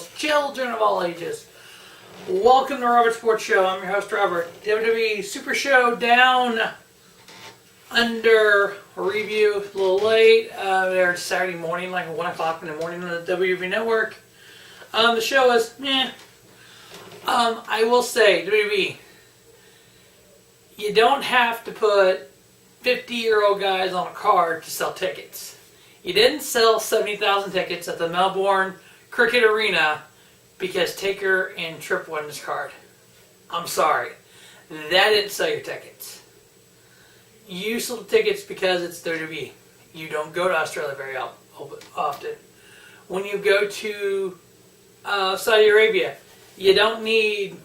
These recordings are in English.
girls, children of all ages. Welcome to Robert Sports Show. I'm your host, Robert. WWE Super Show Down Under review. A little late. They're Saturday morning, like 1 o'clock in the morning on the WWE Network. The show is meh. I will say, WWE, you don't have to put 50-year-old guys on a card to sell tickets. You didn't sell 70,000 tickets at the Melbourne Cricket Arena because Taker and Tripp won this card. I'm sorry. That didn't sell your tickets. You sold tickets because it's WWE. You don't go to Australia very often. When you go to Saudi Arabia, you don't need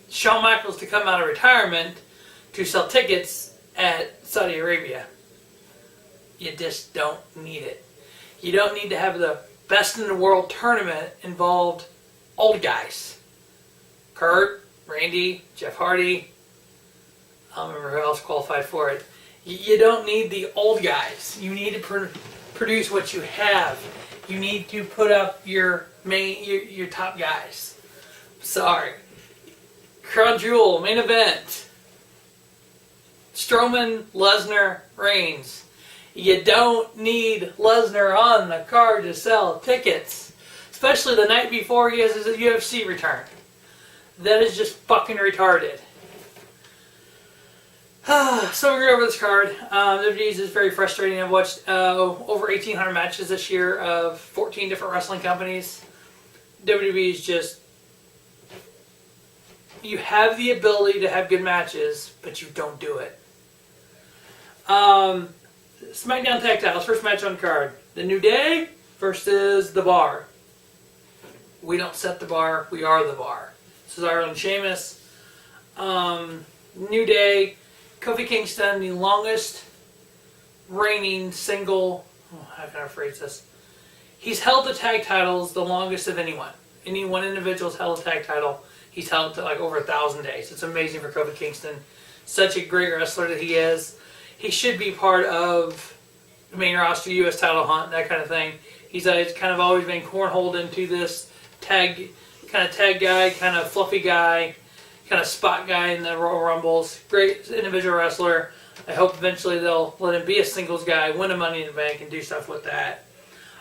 Shawn Michaels to come out of retirement to sell tickets at Saudi Arabia. You just don't need it. You don't need to have the best in the world tournament involved old guys. Kurt, Randy, Jeff Hardy. I don't remember who else qualified for it. You don't need the old guys. You need to produce what you have. You need to put up your top guys. Sorry. Crown Jewel, main event. Strowman, Lesnar, Reigns. You don't need Lesnar on the card to sell tickets. Especially the night before he has his UFC return. That is just fucking retarded. So we're going over this card. WWE's is very frustrating. I've watched over 1,800 matches this year of 14 different wrestling companies. WWE's just... You have the ability to have good matches, but you don't do it. SmackDown Tag Titles, first match on the card. The New Day versus The Bar. We don't set the bar, we are the bar. Cesaro and Sheamus. New Day, Kofi Kingston, the longest reigning single... how can I phrase this? He's held the tag titles the longest of anyone. Any one individual's held a tag title. He's held it to like over 1,000 days. It's amazing for Kofi Kingston. Such a great wrestler that he is. He should be part of the main roster, U.S. title hunt, that kind of thing. He's kind of always been cornholed into this tag guy, kind of fluffy guy, kind of spot guy in the Royal Rumbles. Great individual wrestler. I hope eventually they'll let him be a singles guy, win a Money in the Bank, and do stuff with that.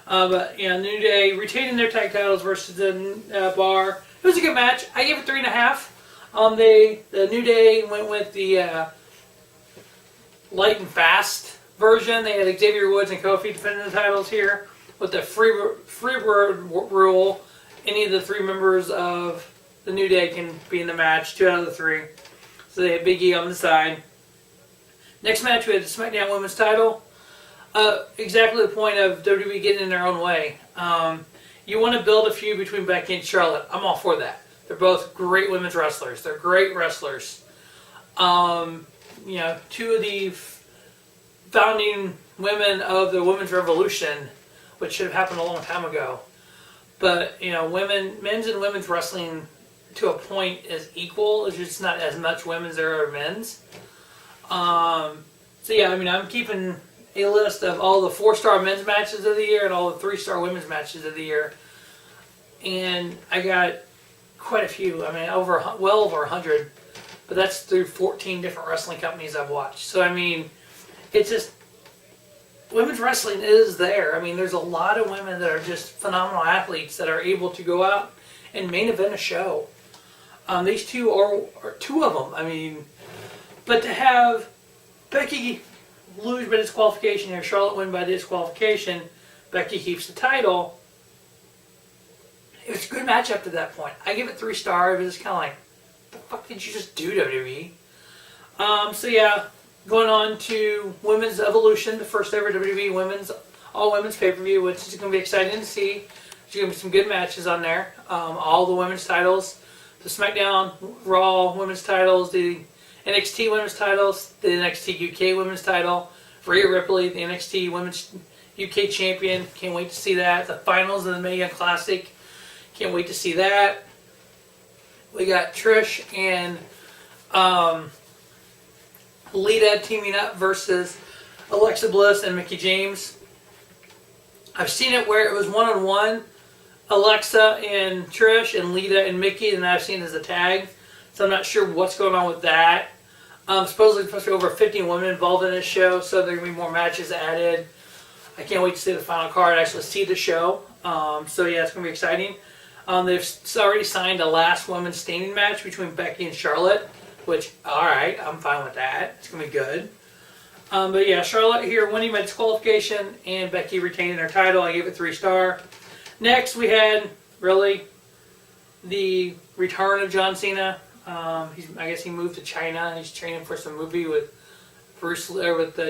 But yeah, New Day retaining their tag titles versus the Bar. It was a good match. I gave it 3.5. The New Day went with the light and fast version. They had Xavier Woods and Kofi defending the titles here with the free word rule. Any of the 3 members of the New Day can be in the match. 2 out of the 3. So they had Big E on the side. Next match we had the SmackDown Women's title. Exactly the point of WWE getting in their own way. You want to build a feud between Becky and Charlotte. I'm all for that. They're both great women's wrestlers. They're great wrestlers. 2 of the founding women of the women's revolution, which should have happened a long time ago. But, men's and women's wrestling to a point is equal. It's just not as much women's as there are men's. I'm keeping a list of all the 4-star men's matches of the year and all the 3-star women's matches of the year. And I got quite a few. Well over 100. But that's through 14 different wrestling companies I've watched. So, it's just... Women's wrestling is there. There's a lot of women that are just phenomenal athletes that are able to go out and main event a show. These two are 2 of them. But to have Becky lose by disqualification or Charlotte win by disqualification, Becky keeps the title. It was a good match up to that point. I give it 3 stars. It was kind of like, the fuck did you just do, WWE? Going on to Women's Evolution, the first ever WWE all-women's pay-per-view, which is going to be exciting to see. There's going to be some good matches on there. All the women's titles, the SmackDown, Raw women's titles, the NXT women's titles, the NXT UK women's title, Rhea Ripley, the NXT women's UK champion. Can't wait to see that. The finals of the Mae Young Classic. Can't wait to see that. We got Trish and Lita teaming up versus Alexa Bliss and Mickie James. I've seen it where it was one-on-one Alexa and Trish and Lita and Mickey, and I've seen as a tag. So I'm not sure what's going on with that. Supposedly there's supposed to be over 50 women involved in this show, so there are going to be more matches added. I can't wait to see the final card, actually see the show. So yeah, it's going to be exciting. They've already signed a last women's standing match between Becky and Charlotte, which, alright, I'm fine with that. It's going to be good. But yeah, Charlotte here winning by disqualification and Becky retaining her title. I gave it 3-star. Next, we had, really, the return of John Cena. I guess he moved to China and he's training for some movie with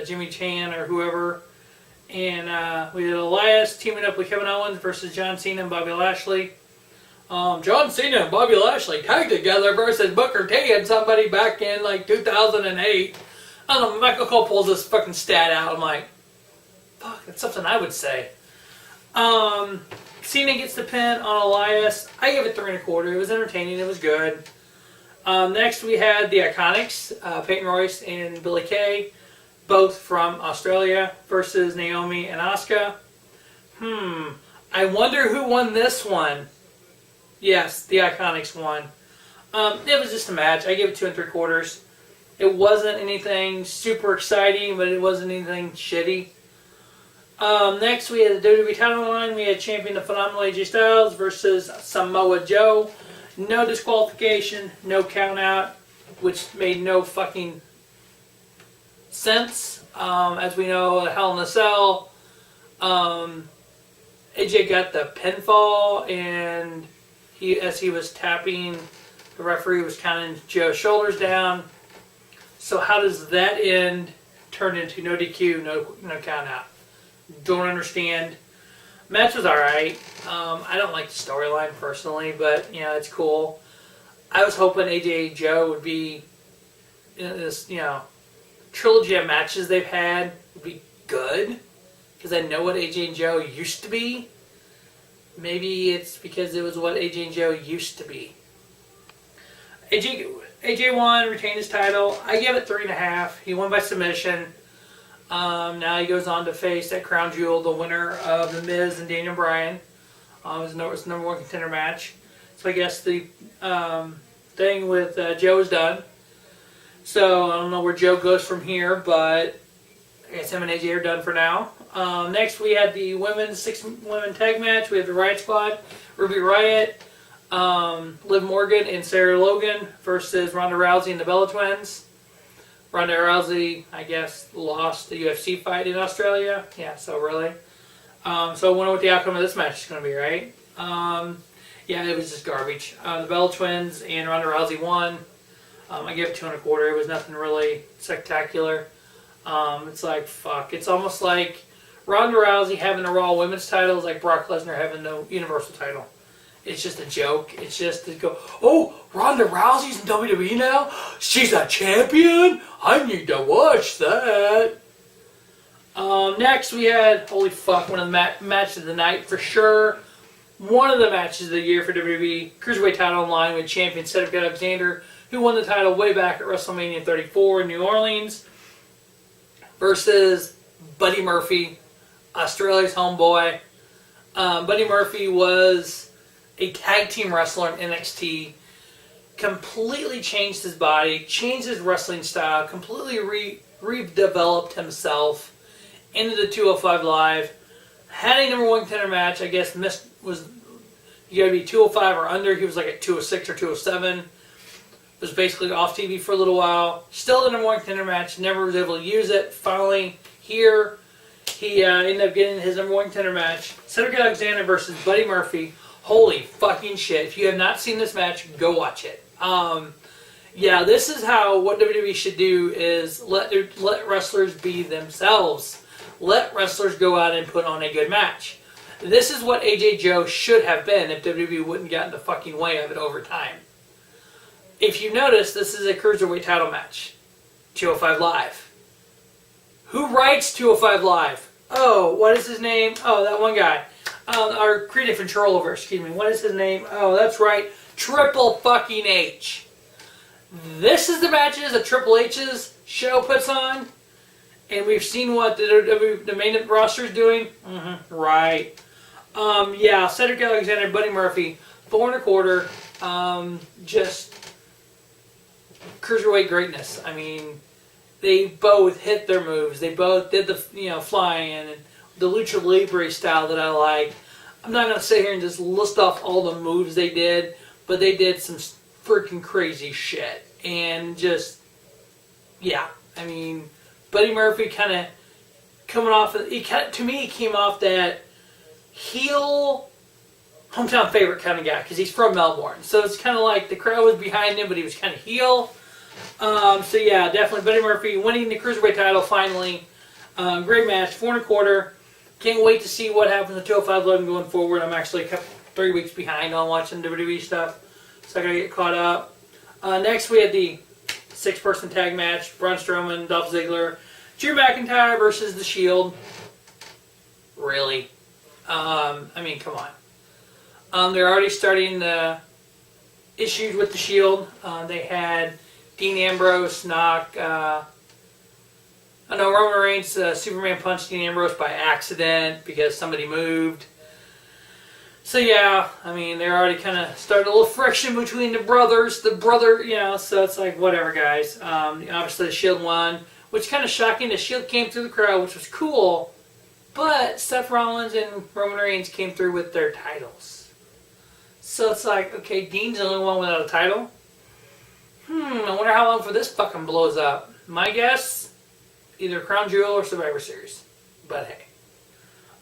Jimmy Chan or whoever. And we did Elias teaming up with Kevin Owens versus John Cena and Bobby Lashley. John Cena and Bobby Lashley tagged together versus Booker T and somebody back in like 2008. I don't know, Michael Cole pulls this fucking stat out. I'm like, fuck, that's something I would say. Cena gets the pin on Elias. I gave it 3 1/4. It was entertaining. It was good. Next, we had the Iconics, Peyton Royce and Billie Kay, both from Australia, versus Naomi and Asuka. I wonder who won this one. Yes, the Iconics won. It was just a match. I gave it 2 3/4. It wasn't anything super exciting, but it wasn't anything shitty. Next, we had the WWE title line. We had champion the Phenomenal AJ Styles versus Samoa Joe. No disqualification, no count out, which made no fucking sense. As we know, Hell in a Cell, AJ got the pinfall, and as he was tapping, the referee was counting Joe's shoulders down. So how does that end turn into no DQ, no count out? Don't understand. Match was alright. I don't like the storyline personally, but it's cool. I was hoping AJ and Joe would be in this, trilogy of matches they've had would be good, because I know what AJ and Joe used to be. Maybe it's because it was what AJ and Joe used to be. AJ won, retained his title. I give it 3 1/2. He won by submission. Now he goes on to face that crown jewel, the winner of The Miz and Daniel Bryan. It was the number 1 contender match. So I guess the thing with Joe is done. So I don't know where Joe goes from here, but I guess him and AJ are done for now. Next we had the women's 6-women tag match. We have the Riot Squad, Ruby Riott, Liv Morgan and Sarah Logan versus Ronda Rousey and the Bella Twins. Ronda Rousey, I guess, lost the UFC fight in Australia. Yeah, so really. So I wonder what the outcome of this match is going to be, right? Yeah, it was just garbage. The Bella Twins and Ronda Rousey won. I gave it 2 1/4. It was nothing really spectacular. It's like, fuck. It's almost like Ronda Rousey having the Raw Women's title is like Brock Lesnar having the Universal title. It's just a joke. It's just to go, oh, Ronda Rousey's in WWE now? She's a champion? I need to watch that. Next we had, holy fuck, one of the matches of the night for sure. One of the matches of the year for WWE. Cruiserweight title online with champion Cedric Alexander, who won the title way back at WrestleMania 34 in New Orleans, versus Buddy Murphy, Australia's homeboy. Buddy Murphy was a tag team wrestler in NXT, completely changed his body, changed his wrestling style, completely redeveloped himself into the 205 Live, had a number 1 contender match. I guess you gotta be 205 or under. He was like at 206 or 207. Was basically off TV for a little while. Still the number 1 contender match. Never was able to use it. Finally, here, he ended up getting his number 1 contender match. Cedric Alexander versus Buddy Murphy. Holy fucking shit. If you have not seen this match, go watch it. Yeah, this is what WWE should do, is let wrestlers be themselves. Let wrestlers go out and put on a good match. This is what AJ Joe should have been if WWE wouldn't get in the fucking way of it over time. If you notice, this is a Cruiserweight title match. 205 Live. Who writes 205 Live? Oh, what is his name? Oh, that one guy. Our creative control over, excuse me. What is his name? Oh, that's right. Triple fucking H. This is the matches that Triple H's show puts on. And we've seen what the main roster is doing. Right. Yeah, Cedric Alexander, Buddy Murphy, 4 1/4. Just cruiserweight greatness. I mean, they both hit their moves. They both did the fly-in and the lucha libre style that I like. I'm not gonna sit here and just list off all the moves they did, but they did some freaking crazy shit. And just, yeah, I mean, Buddy Murphy kind of coming off. To me, he came off that heel hometown favorite kind of guy because he's from Melbourne. So it's kind of like the crowd was behind him, but he was kind of heel. So yeah, definitely Buddy Murphy winning the cruiserweight title finally. Great match, 4 1/4. Can't wait to see what happens with 205 Live going forward. I'm actually 3 weeks behind on watching WWE stuff, so I gotta get caught up. Next, we had the 6-person tag match: Braun Strowman, Dolph Ziggler, Drew McIntyre versus The Shield. Really? I mean, come on. They're already starting the issues with The Shield. They had Dean Ambrose knock. I know Roman Reigns, Superman punched Dean Ambrose by accident because somebody moved. So yeah, I mean, they're already kind of starting a little friction between the brothers. So it's like, whatever, guys. Obviously, the Shield won, which is kind of shocking. The Shield came through the crowd, which was cool. But Seth Rollins and Roman Reigns came through with their titles. So it's like, okay, Dean's the only one without a title. I wonder how long before this fucking blows up. My guess, either Crown Jewel or Survivor Series. But hey.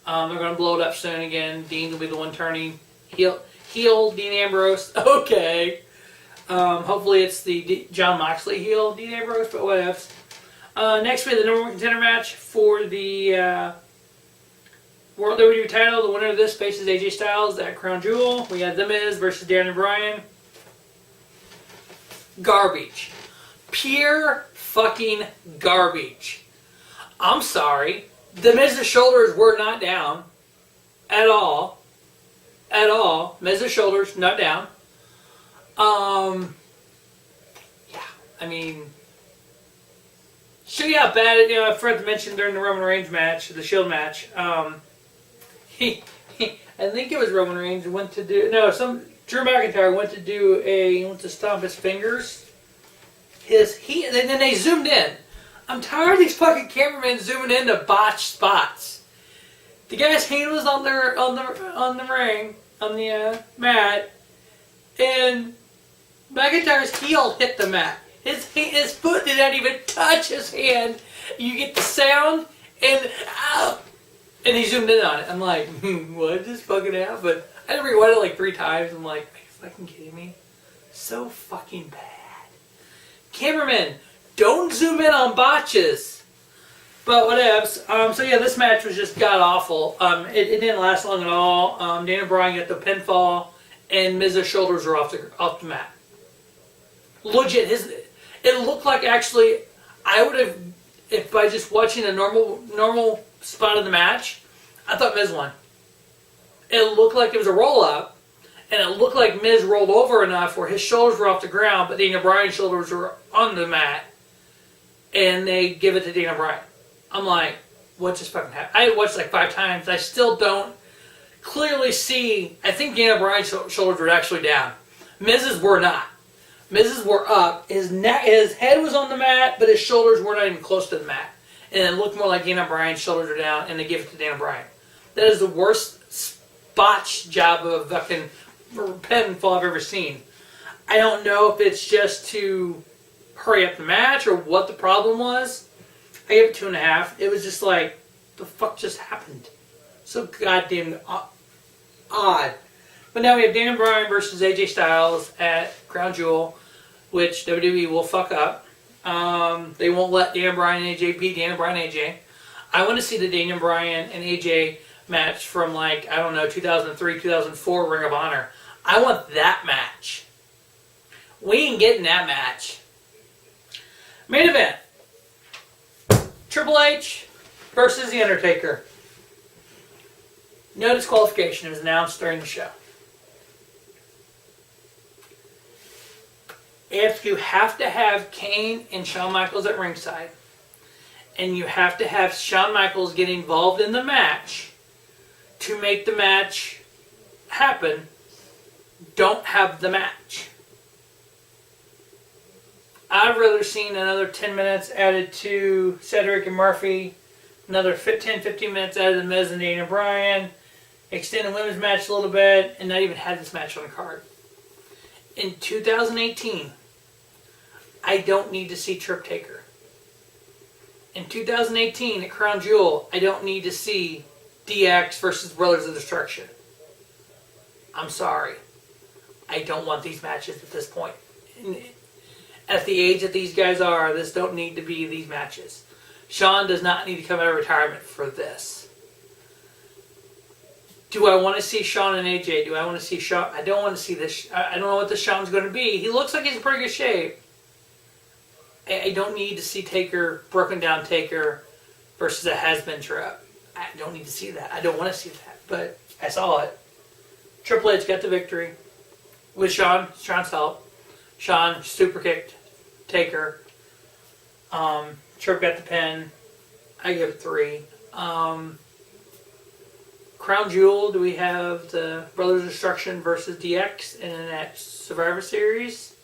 They're going to blow it up soon again. Dean will be the one turning heel Dean Ambrose. Okay. Hopefully it's the John Moxley heel Dean Ambrose, but whatever. Next we have the number 1 contender match for the World WWE title. The winner of this faces AJ Styles at Crown Jewel. We have The Miz versus Daniel Bryan. Garbage. Pure fucking garbage. I'm sorry. The Miz's shoulders were not down. At all. At all. Miz's shoulders not down. Yeah. I mean, show you how bad it, I forgot to mention during the Roman Reigns match, the Shield match, I think it was Roman Reigns went to do, Drew McIntyre went to stomp his fingers. And then they zoomed in. I'm tired of these fucking cameramen zooming in to botch spots. The guy's hand was on the ring, on the mat, and McIntyre's heel hit the mat. His foot did not even touch his hand. You get the sound, and he zoomed in on it. I'm like, what just fucking happened? I had to rewind it like 3 times. I'm like, are you fucking kidding me? So fucking bad. Cameraman, don't zoom in on botches. But whatevs. So yeah, this match was just god awful. It didn't last long at all. Daniel Bryan got the pinfall, and Miz's shoulders were off the mat. Legit, it looked like actually I would have, if by just watching a normal spot of the match, I thought Miz won. It looked like it was a roll up, and it looked like Miz rolled over enough where his shoulders were off the ground, but Daniel Bryan's shoulders were on the mat. And they give it to Daniel Bryan. I'm like, what just fucking happened? I watched like 5 times. I still don't clearly see. I think Daniel Bryan's shoulders were actually down. Miz's were not. Miz's were up. His head was on the mat, but his shoulders were not even close to the mat. And it looked more like Daniel Bryan's shoulders were down, and they give it to Daniel Bryan. That is the worst botch job of fucking pinfall I've ever seen. I don't know if it's just to hurry up the match or what the problem was. I gave it 2.5. It was just like, the fuck just happened? So goddamn odd. But now we have Daniel Bryan versus AJ Styles at Crown Jewel, which WWE will fuck up. They won't let Daniel Bryan and AJ beat Daniel Bryan and AJ. I want to see the Daniel Bryan and AJ match from 2003, 2004 Ring of Honor. I want that match. We ain't getting that match. Main event. Triple H versus The Undertaker. No disqualification. It was announced during the show. If you have to have Kane and Shawn Michaels at ringside, and you have to have Shawn Michaels get involved in the match, to make the match happen, don't have the match. I'd rather seen another 10 minutes added to Cedric and Murphy, another 15 minutes added to Miz and Daniel Bryan, extend the women's match a little bit, and not even had this match on the card. In 2018, I don't need to see Trip Taker. In 2018, at Crown Jewel, I don't need to see DX versus Brothers of Destruction. I'm sorry. I don't want these matches at this point. At the age that these guys are, this don't need to be these matches. Shawn does not need to come out of retirement for this. Do I want to see Shawn and AJ? Do I want to see Shawn? I don't want to see this. I don't know what this Shawn's going to be. He looks like he's in pretty good shape. I don't need to see Taker, broken down Taker versus a has-been Trip. I don't need to see that. I don't want to see that. But I saw it. Triple H got the victory with Shawn's help. Shawn super kicked Taker. Trip got the pin. I give it 3. Crown Jewel, do we have the Brothers of Destruction versus DX in that Survivor Series?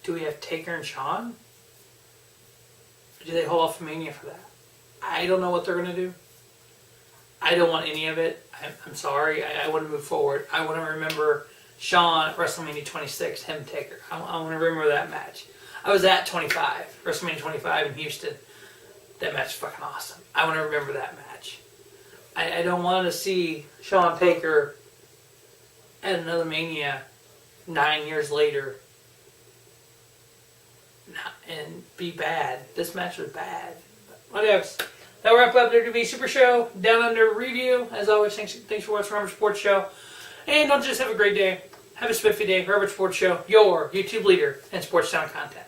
Do we have Taker and Shawn? Or do they hold off Mania for that? I don't know what they're going to do. I don't want any of it. I'm sorry. I want to move forward. I want to remember Shawn at WrestleMania 26, him Taker. I want to remember that match. I was at 25, WrestleMania 25 in Houston. That match was fucking awesome. I want to remember that match. I don't want to see Shawn Taker at another Mania 9 years later and be bad. This match was bad. What else? That'll wrap up the WWE Super Show Down Under review. As always, thanks for watching Robert Sports Show. And don't just have a great day. Have a spiffy day. Robert Sports Show, your YouTube leader in sports sound content.